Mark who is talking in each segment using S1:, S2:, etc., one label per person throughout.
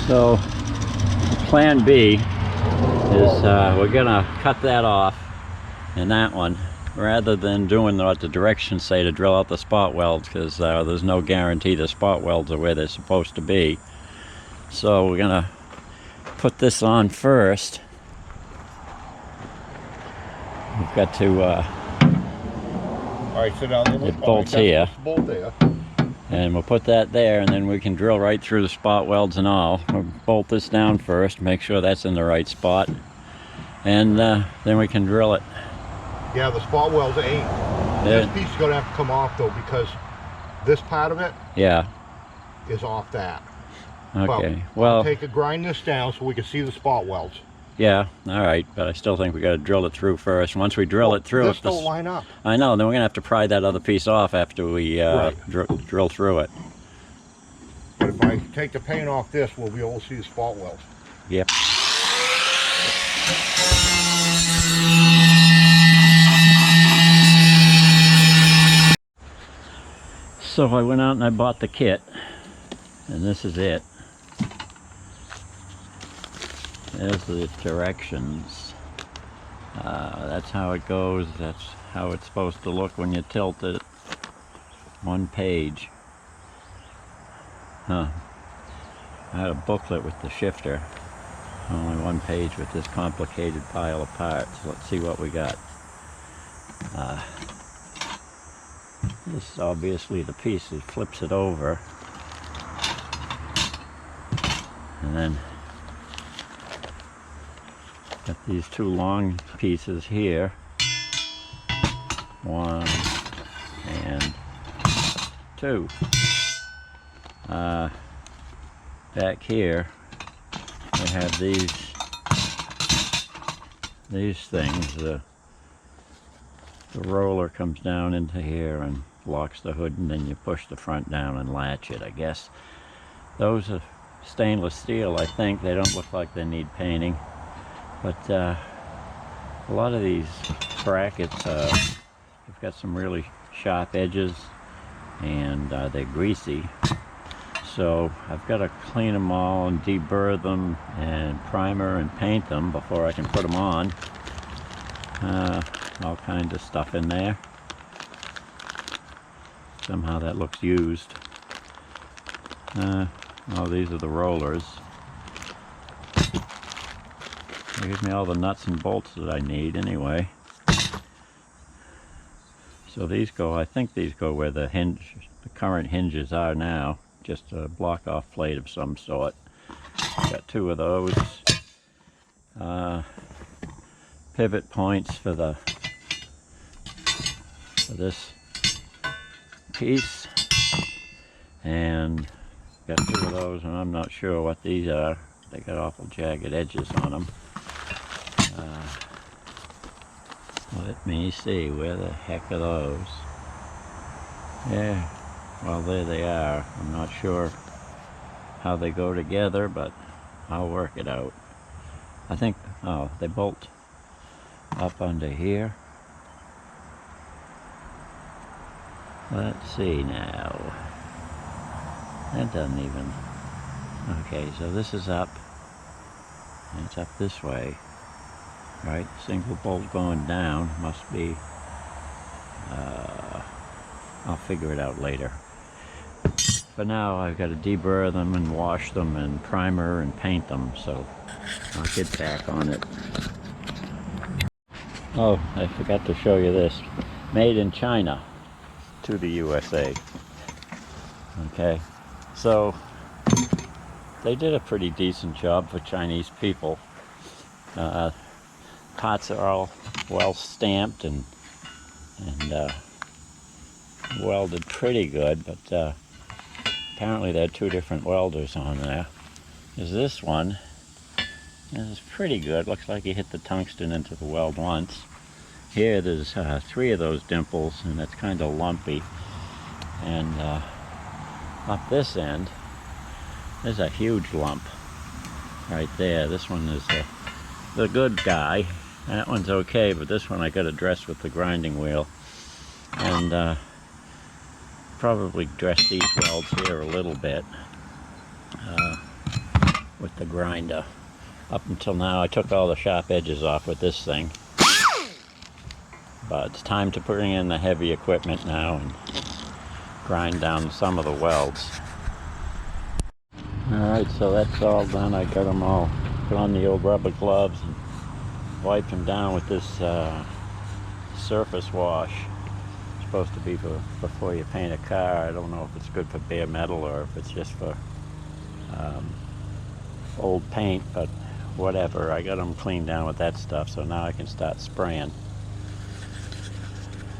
S1: So plan B is we're gonna cut that off in that one, rather than doing what the directions say to drill out the spot welds, because there's no guarantee the spot welds are where they're supposed to be. So we're gonna put this on first. We've got to
S2: Alright, sit down.
S1: it bolts here.
S2: Bolt there.
S1: And we'll put that there, and then we can drill right through the spot welds and all. We'll bolt this down first, make sure that's in the right spot, and then we can drill it.
S2: Yeah, the spot welds ain't. This piece is gonna have to come off though, because this part of it is off that.
S1: Okay,
S2: but
S1: well,
S2: I'll take a grind this down so we can see the spot welds.
S1: Yeah, all right, but I still think we got to drill it through first. Once we drill it through,
S2: this don't line up.
S1: I know. Then we're gonna have to pry that other piece off after we drill through it.
S2: But if I take the paint off this, we'll be able to see the spot welds.
S1: Yep. So I went out and I bought the kit, and this is it. There's the directions. That's how it goes. That's how it's supposed to look when you tilt it. One page. I had a booklet with the shifter. Only one page with this complicated pile of parts. Let's see what we got. This is obviously the piece that flips it over. And then got these two long pieces here. One and two. Back here we have these things. The roller comes down into here and locks the hood, and then you push the front down and latch it, I guess. Those are stainless steel, I think. They don't look like they need painting. But a lot of these brackets have got some really sharp edges, and they're greasy. So I've got to clean them all and deburr them and primer and paint them before I can put them on. All kinds of stuff in there. Somehow that looks used. Oh, these are the rollers. They give me all the nuts and bolts that I need anyway. So these go, I think these go where the current hinges are now. Just a block off plate of some sort. Got two of those. Pivot points for this piece. And got two of those, and I'm not sure what these are. They got awful jagged edges on them. Let me see, where the heck are those? Yeah, well, there they are. I'm not sure how they go together, but I'll work it out. I think, oh, they bolt up under here. Let's see now. That doesn't even... Okay, so this is up. And it's up this way. Right, single bolt going down must be... I'll figure it out later. For now, I've got to deburr them and wash them and primer and paint them, so I'll get back on it. Oh, I forgot to show you this. Made in China to the USA. Okay, so they did a pretty decent job for Chinese people. Pots are all well stamped and welded pretty good, but apparently there are two different welders on there. There's this one. This is pretty good. Looks like he hit the tungsten into the weld once. Here there's three of those dimples, and it's kind of lumpy. And up this end, there's a huge lump right there. This one is the good guy. That one's okay, but this one I got to dress with the grinding wheel. And probably dress these welds here a little bit. with the grinder. Up until now I took all the sharp edges off with this thing. But it's time to bring in the heavy equipment now and grind down some of the welds. Alright, so that's all done. I got them all put on the old rubber gloves and wiped them down with this surface wash. It's supposed to be for before you paint a car. I don't know if it's good for bare metal or if it's just for old paint, but whatever. I got them cleaned down with that stuff, so now I can start spraying.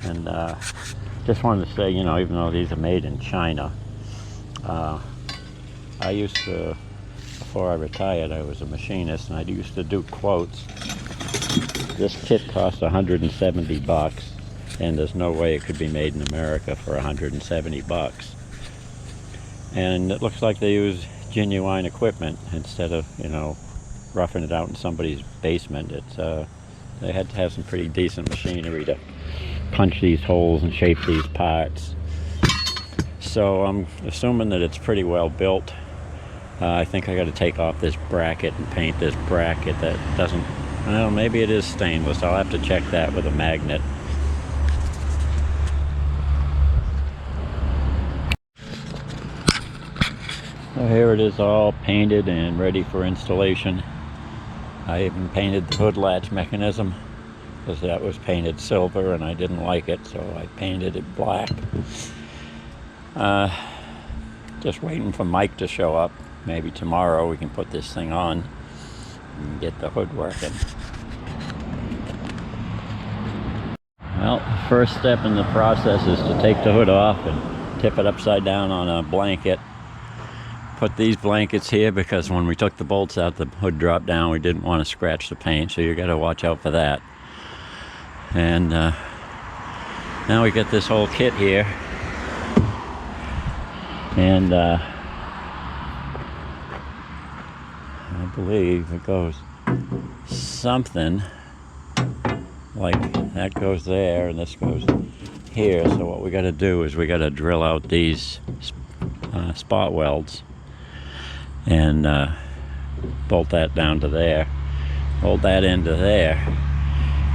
S1: And just wanted to say, you know, even though these are made in China, I used to, before I retired, I was a machinist, and I used to do quotes. This kit costs $170, and there's no way it could be made in America for $170. And it looks like they use genuine equipment instead of, you know, roughing it out in somebody's basement. It's they had to have some pretty decent machinery to punch these holes and shape these parts. So I'm assuming that it's pretty well built. I think I got to take off this bracket and paint this bracket that doesn't, well, maybe it is stainless. I'll have to check that with a magnet. So here it is, all painted and ready for installation. I even painted the hood latch mechanism because that was painted silver and I didn't like it, so I painted it black. Just waiting for Mike to show up. Maybe tomorrow we can put this thing on and get the hood working. Well, the first step in the process is to take the hood off and tip it upside down on a blanket. Put these blankets here because when we took the bolts out, the hood dropped down. We didn't want to scratch the paint, so you got to watch out for that. And now we got this whole kit here, and I believe it goes something like that goes there and this goes here. So what we got to do is we got to drill out these spot welds and bolt that down to there, bolt that into there,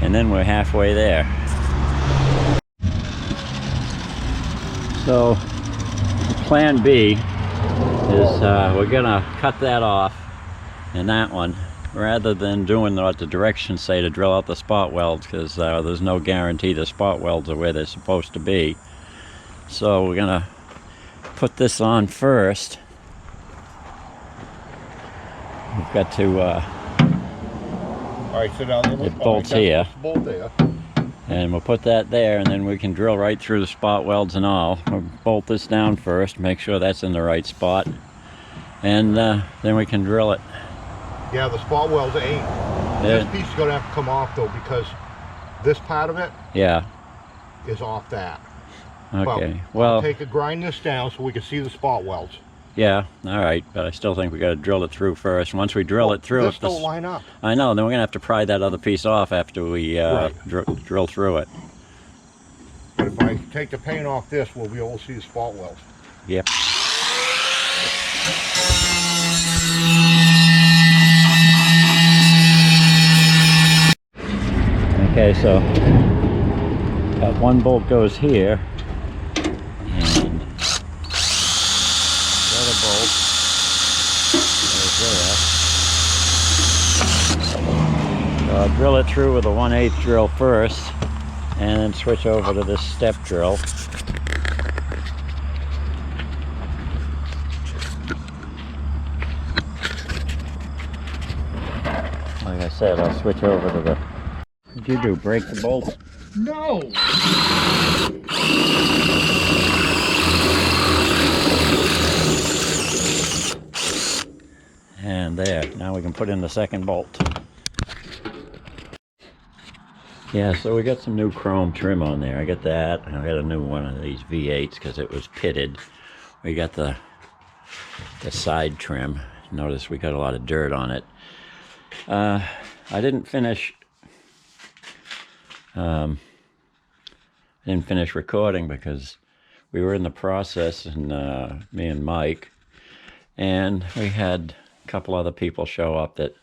S1: and then we're halfway there. So plan B is we're gonna cut that off, and that one, rather than doing what the directions say to drill out the spot welds, because there's no guarantee the spot welds are where they're supposed to be. So we're gonna put this on first. We've got to
S2: Alright, sit down there.
S1: it bolts here,
S2: bolt there.
S1: and we'll put that there, and then we can drill right through the spot welds and all. We'll bolt this down first, make sure that's in the right spot, and then we can drill it.
S2: Yeah, the spot welds ain't. This piece is going to have to come off though, because this part of it is off that.
S1: Okay,
S2: but
S1: well,
S2: I'll take a grind this down so we can see the spot welds.
S1: Yeah, all right, but I still think we got to drill it through first. Once we drill it through,
S2: this don't line up.
S1: I know. Then we're gonna have to pry that other piece off after we drill through it.
S2: But if I take the paint off this, we'll be able to see the spot welds.
S1: Yep. Okay, so that one bolt goes here, and the other bolt goes there. So I'll drill it through with a 1/8 drill first, and then switch over to this step drill. Like I said, I'll switch over to the... What'd you do, break the bolt?
S2: No!
S1: And there, now we can put in the second bolt. Yeah, so we got some new chrome trim on there. I got that, and I got a new one of these V8s because it was pitted. We got the side trim. Notice we got a lot of dirt on it. I didn't finish recording because we were in the process, and me and Mike, and we had couple other people show up that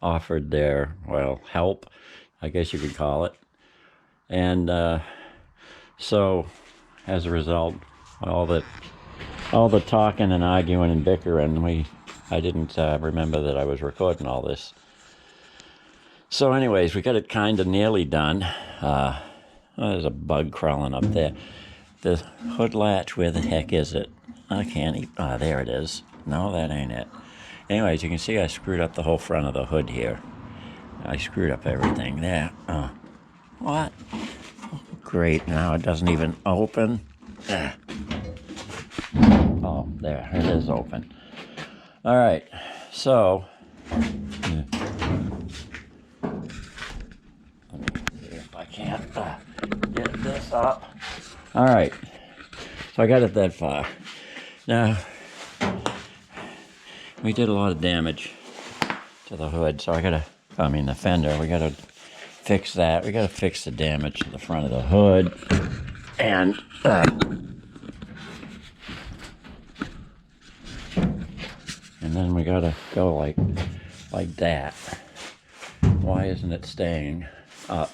S1: offered their, well, help, I guess you could call it. And so as a result, all the talking and arguing and bickering, I didn't remember that I was recording all this. So anyways, we got it kind of nearly done. There's a bug crawling up there. The hood latch, where the heck is it? I can't even, there it is. No, that ain't it. Anyways, you can see I screwed up the whole front of the hood here. I screwed up everything there. What? Great, now it doesn't even open. Oh, there, it is open. All right, so let me see if I can't get this up. All right, so I got it that far. Now, we did a lot of damage to the hood, so the fender. We gotta fix that. We gotta fix the damage to the front of the hood, and then we gotta go like that. Why isn't it staying up?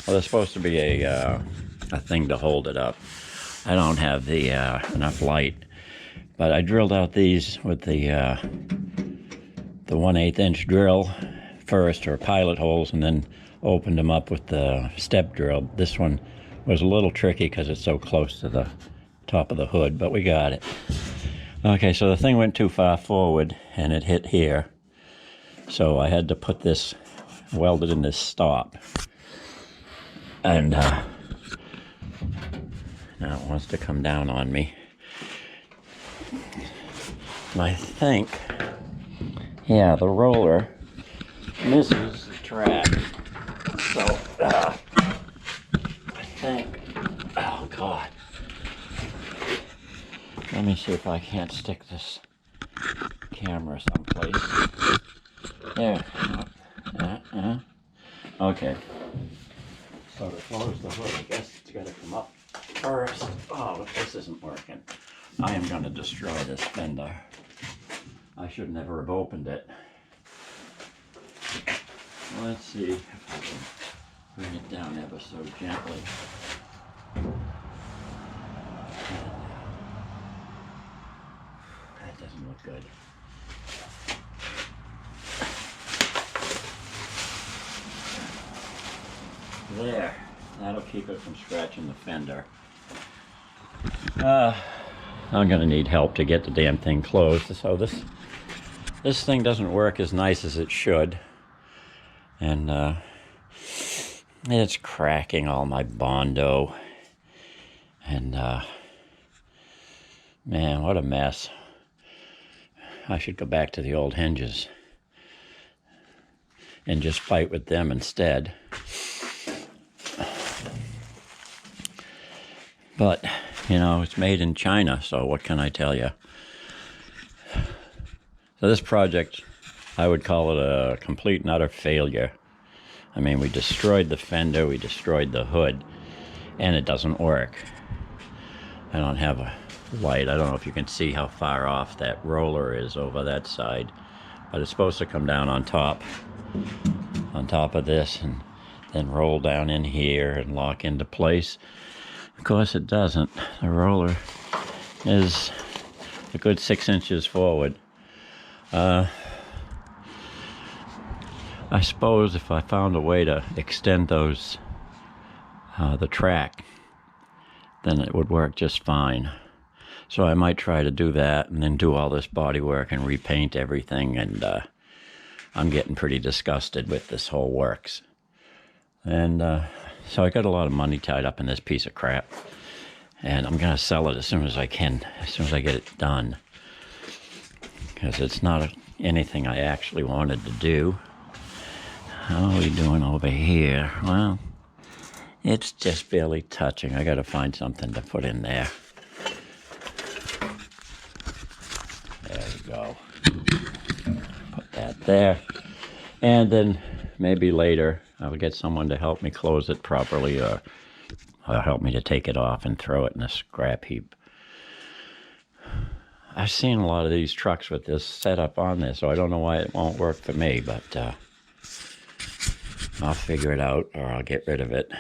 S1: Well, there's supposed to be a thing to hold it up. I don't have the enough light, but I drilled out these with the 1/8 inch drill first, or pilot holes, and then opened them up with the step drill. This one was a little tricky because it's so close to the top of the hood, but we got it. Okay, so the thing went too far forward and it hit here. So I had to put this welded in this stop. And now it wants to come down on me. And I think, yeah, the roller misses the track. So, I think, oh God. Let me see if I can't stick this camera someplace. There. Okay. So to close the hood, I guess it's got to come up first. Oh, this isn't working. I am going to destroy this fender. I should never have opened it. Let's see if I can bring it down ever so gently. That doesn't look good. There. That'll keep it from scratching the fender. I'm going to need help to get the damn thing closed. So this thing doesn't work as nice as it should. And it's cracking all my Bondo. And man, what a mess. I should go back to the old hinges and just fight with them instead. But, you know, it's made in China, so what can I tell you? So this project, I would call it a complete and utter failure. I mean, we destroyed the fender, we destroyed the hood, and it doesn't work. I don't have a light. I don't know if you can see how far off that roller is over that side, but it's supposed to come down on top of this, and then roll down in here and lock into place. Of course it doesn't. The roller is a good 6 inches forward. I suppose if I found a way to extend those, the track, then it would work just fine. So I might try to do that and then do all this body work and repaint everything, and I'm getting pretty disgusted with this whole works. And so I got a lot of money tied up in this piece of crap, and I'm going to sell it as soon as I can, as soon as I get it done, because it's not anything I actually wanted to do. How are we doing over here? Well, it's just barely touching. I got to find something to put in there. There we go. Put that there. And then maybe later I'll get someone to help me close it properly, or help me to take it off and throw it in a scrap heap. I've seen a lot of these trucks with this setup on there, so I don't know why it won't work for me, but I'll figure it out or I'll get rid of it.